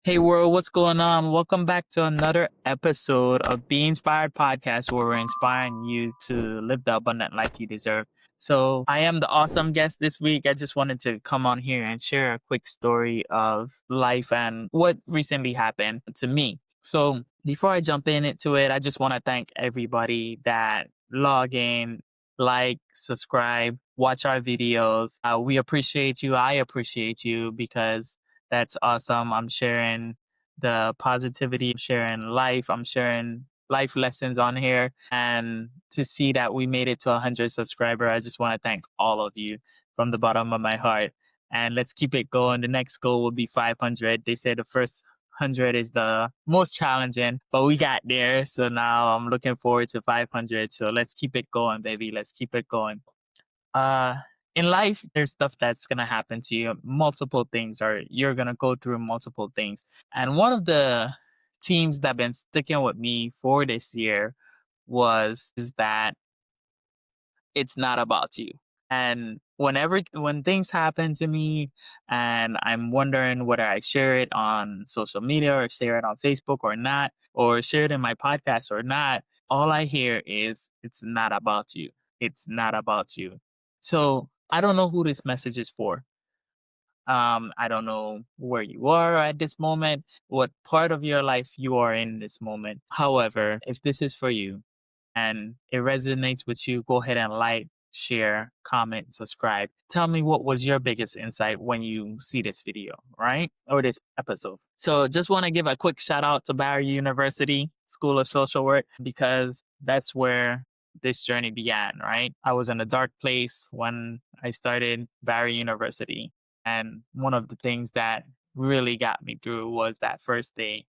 Hey world, what's going on? Welcome back to another episode of Be Inspired Podcast, where we're inspiring you to live the abundant life you deserve. So I am the awesome guest this week. I just wanted to come on here and share a quick story of life and what recently happened to me. So before I jump into it, I just want to thank everybody that log in, like, subscribe, watch our videos. We appreciate you. I appreciate you because that's awesome. I'm sharing the positivity, I'm sharing life, I'm sharing life lessons on here. And to see that we made it to 100 subscribers, I just want to thank all of you from the bottom of my heart. And let's keep it going. The next goal will be 500. They say the first 100 is the most challenging, but we got there. So now I'm looking forward to 500. So let's keep it going, baby. Let's keep it going. uh in life there's stuff that's gonna happen to you, multiple things, or you're gonna go through multiple things. And one of the teams that been sticking with me for this year was is that it's not about you. And when things happen to me and I'm wondering whether I share it on social media or share it on Facebook or not, or share it in my podcast or not, all I hear is it's not about you. It's not about you. So I don't know who this message is for. I don't know where you are at this moment, what part of your life you are in this moment. However, if this is for you, and it resonates with you, go ahead and like, share, comment, subscribe. Tell me what was your biggest insight when you see this video, right? Or this episode. So just want to give a quick shout out to Barry University School of Social Work because that's where this journey began, right? I was in a dark place when I started Barry University. And one of the things that really got me through was that first day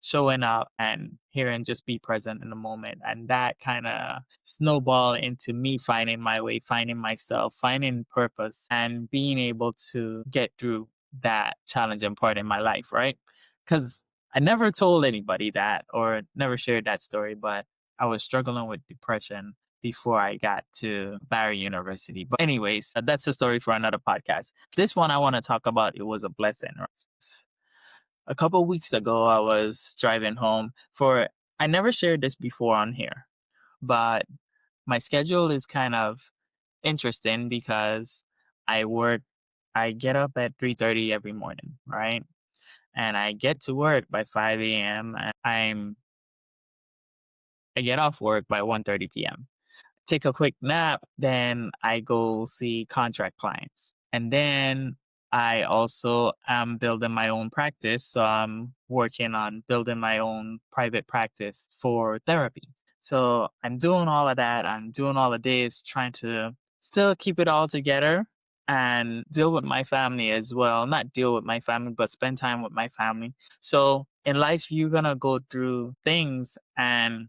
showing up and hearing just be present in the moment. And that kind of snowballed into me finding my way, finding myself, finding purpose, and being able to get through that challenging part in my life, right? Because I never told anybody that or never shared that story, but I was struggling with depression before I got to Barry University. But anyways, that's a story for another podcast. This one I want to talk about, it was a blessing, right? A couple weeks ago, I was driving home for, I never shared this before on here, but my schedule is kind of interesting because I work, I get up at 3:30 every morning, right? And I get to work by 5 a.m. and I get off work by 1:30 p.m. Take a quick nap, then I go see contract clients. And then I also am building my own practice. So I'm working on building my own private practice for therapy. So I'm doing all of that. I'm doing all of this, trying to still keep it all together and deal with my family as well. Not deal with my family, but spend time with my family. So in life, you're going to go through things, and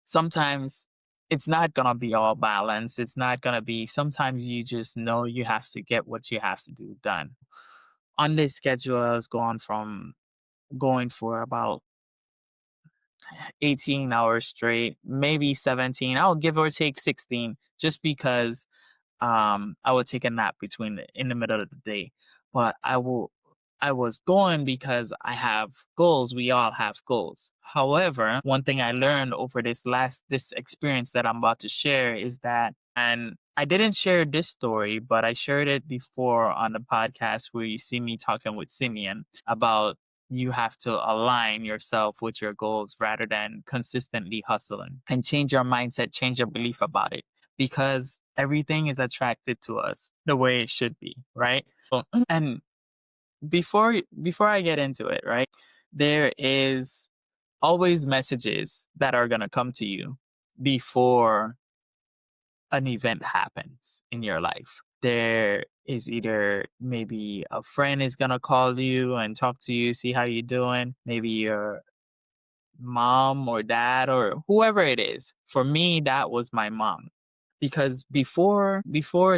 sometimes it's not going to be all balanced. It's not going to be, sometimes you just know you have to get what you have to do done. On this schedule, I was going for about 18 hours straight, maybe 17. I'll give or take 16 just because I would take a nap in the middle of the day. But I was going because I have goals. We all have goals. However, one thing I learned over this experience that I'm about to share is that, and I didn't share this story, but I shared it before on the podcast where you see me talking with Simeon about you have to align yourself with your goals rather than consistently hustling, and change your mindset, change your belief about it, because everything is attracted to us the way it should be, right? And before I get into it, right, there is always messages that are going to come to you before an event happens in your life. There is either maybe a friend is going to call you and talk to you, see how you're doing. Maybe your mom or dad or whoever it is. For me, that was my mom. Because before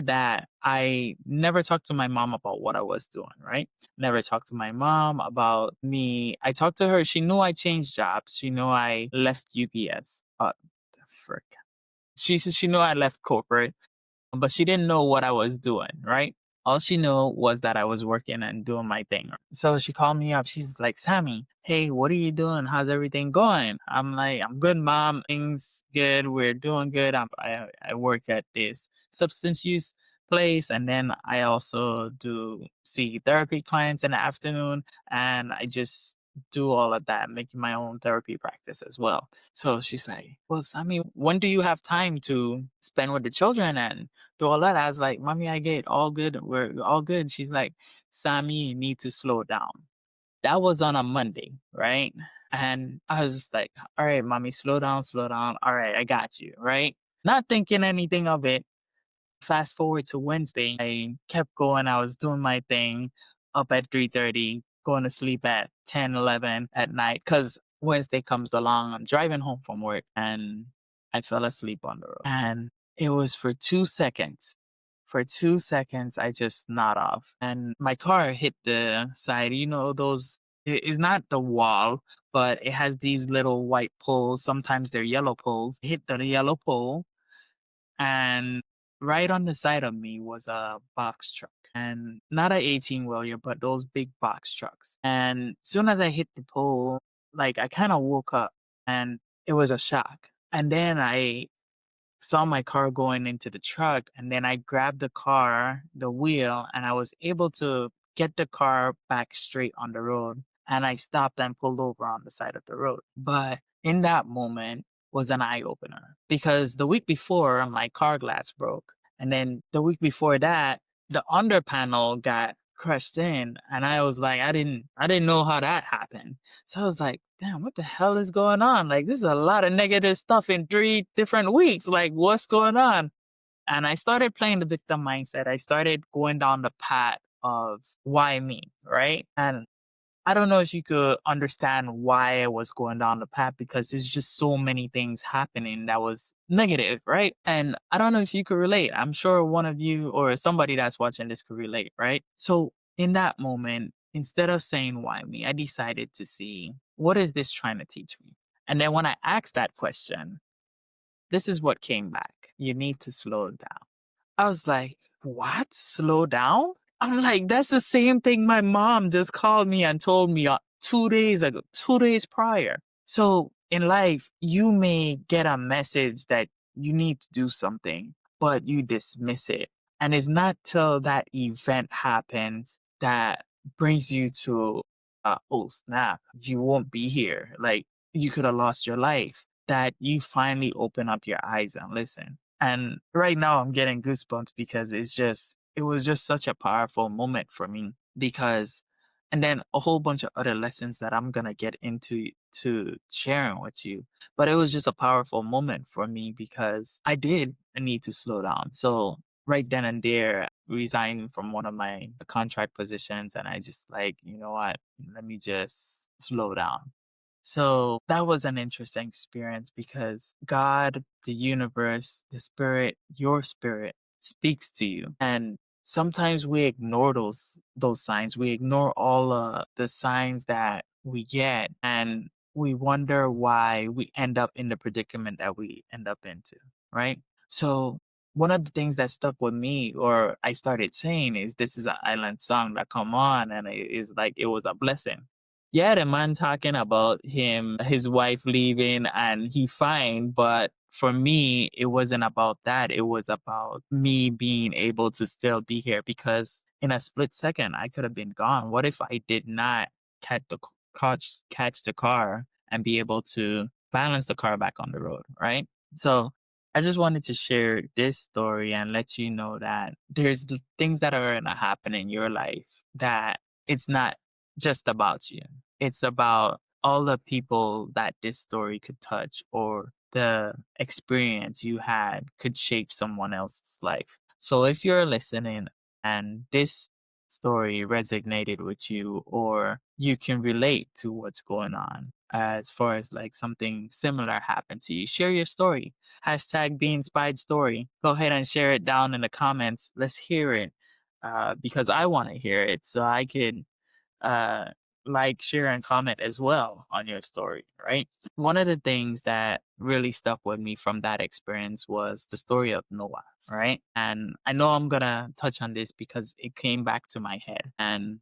that, I never talked to my mom about what I was doing, right? Never talked to my mom about me. I talked to her. She knew I changed jobs. She knew I left UPS. The frick. She knew I left corporate, but she didn't know what I was doing, right? All she knew was that I was working and doing my thing. So she called me up. She's like, Sammy, hey, what are you doing? How's everything going? I'm like, I'm good, mom. Things good. We're doing good. I work at this substance use place. And then I also do see therapy clients in the afternoon. And I just do all of that, making my own therapy practice as well. So she's like, well, Sammy, when do you have time to spend with the children and do all that? I was like, Mommy, I get all good. We're all good. She's like, Sammy, you need to slow down. That was on a Monday, right? And I was just like, all right, Mommy, slow down, slow down. All right, I got you, right? Not thinking anything of it. Fast forward to Wednesday, I kept going. I was doing my thing up at 3:30, going to sleep at 10, 11 at night. Cause Wednesday comes along. I'm driving home from work and I fell asleep on the road. And it was for 2 seconds. For 2 seconds, I just nod off and my car hit the side. You know, it's not the wall, but it has these little white poles. Sometimes they're yellow poles. It hit the yellow pole and right on the side of me was a box truck and not a 18-wheeler, but those big box trucks. And soon as I hit the pole, like I kind of woke up and it was a shock. And then I saw my car going into the truck and then I grabbed the wheel, and I was able to get the car back straight on the road. And I stopped and pulled over on the side of the road. But in that moment was an eye opener because the week before my car glass broke. And then the week before that, the under panel got crushed in. And I was like, I didn't know how that happened. So I was like, damn, what the hell is going on? Like, this is a lot of negative stuff in 3 different weeks. Like, what's going on? And I started playing the victim mindset. I started going down the path of why me, right? And I don't know if you could understand why I was going down the path because there's just so many things happening that was negative, right? And I don't know if you could relate. I'm sure one of you or somebody that's watching this could relate, right? So in that moment, instead of saying why me, I decided to see what is this trying to teach me? And then when I asked that question, this is what came back. You need to slow down. I was like, what? Slow down? I'm like, that's the same thing my mom just called me and told me 2 days ago, 2 days prior. So in life, you may get a message that you need to do something, but you dismiss it. And it's not till that event happens that brings you to, oh snap, you won't be here. Like you could have lost your life, that you finally open up your eyes and listen. And right now I'm getting goosebumps because it was just such a powerful moment for me because, and then a whole bunch of other lessons that I'm going to get into to sharing with you. But it was just a powerful moment for me because I did need to slow down. So right then and there, resigning from one of my contract positions, and I just like, you know what, let me just slow down. So that was an interesting experience because God, the universe, the spirit, your spirit speaks to you. And sometimes we ignore those signs. We ignore all the signs that we get and we wonder why we end up in the predicament that we end up into, right? So one of the things that stuck with me or I started saying is this is an island song that come on and it is like it was a blessing. Yeah, the man talking about his wife leaving and he fine, but for me, it wasn't about that. It was about me being able to still be here because in a split second, I could have been gone. What if I did not catch the car and be able to balance the car back on the road, right? So I just wanted to share this story and let you know that there's things that are going to happen in your life that it's not just about you. It's about all the people that this story could touch or the experience you had could shape someone else's life. So if you're listening and this story resonated with you or you can relate to what's going on as far as like something similar happened to you, share your story. Hashtag Be Inspired Story. Go ahead and share it down in the comments. Let's hear it because I want to hear it so I can uh, like, share, and comment as well on your story, right? One of the things that really stuck with me from that experience was the story of Noah, right? And I know I'm gonna touch on this because it came back to my head. And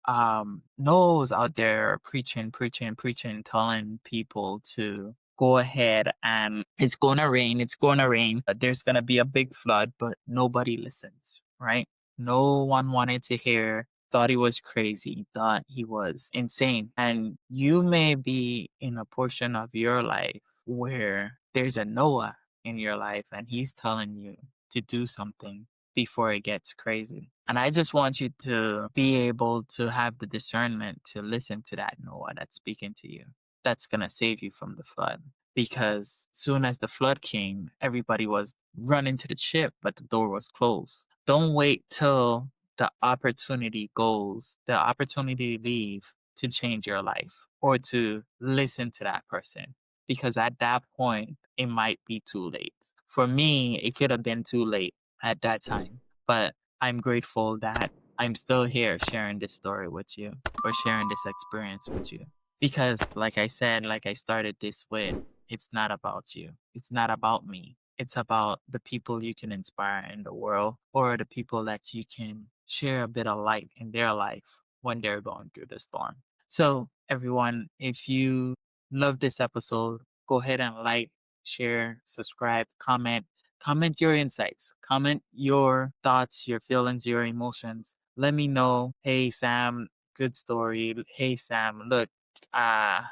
Noah was out there preaching, preaching, preaching, telling people to go ahead and it's gonna rain, it's gonna rain. There's gonna be a big flood, but nobody listens, right? No one wanted to hear, thought he was crazy, thought he was insane. And you may be in a portion of your life where there's a Noah in your life and he's telling you to do something before it gets crazy. And I just want you to be able to have the discernment to listen to that Noah that's speaking to you. That's going to save you from the flood. Because soon as the flood came, everybody was running to the ship, but the door was closed. Don't wait till the opportunity goes, the opportunity to leave to change your life or to listen to that person. Because at that point, it might be too late. For me, it could have been too late at that time. But I'm grateful that I'm still here sharing this story with you or sharing this experience with you. Because, like I said, like I started this with, it's not about you. It's not about me. It's about the people you can inspire in the world or the people that you can share a bit of light in their life when they're going through the storm. So, everyone, if you love this episode, go ahead and like, share, subscribe, comment. Comment your insights. Comment your thoughts, your feelings, your emotions. Let me know. Hey, Sam, good story. Hey, Sam, look,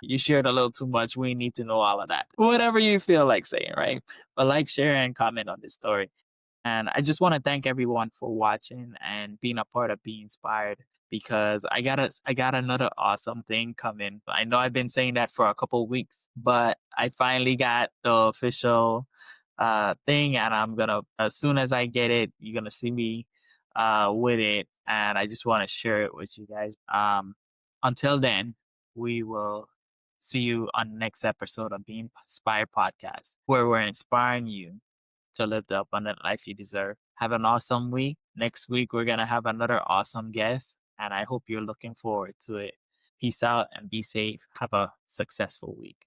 you shared a little too much. We need to know all of that. Whatever you feel like saying, right? But like, share, and comment on this story. And I just want to thank everyone for watching and being a part of Be Inspired because I got another awesome thing coming. I know I've been saying that for a couple of weeks, but I finally got the official thing and I'm gonna as soon as I get it, you're gonna see me with it. And I just want to share it with you guys. Until then, we will see you on the next episode of Being Inspired Podcast, where we're inspiring you to live the abundant life you deserve. Have an awesome week. Next week, we're going to have another awesome guest, and I hope you're looking forward to it. Peace out and be safe. Have a successful week.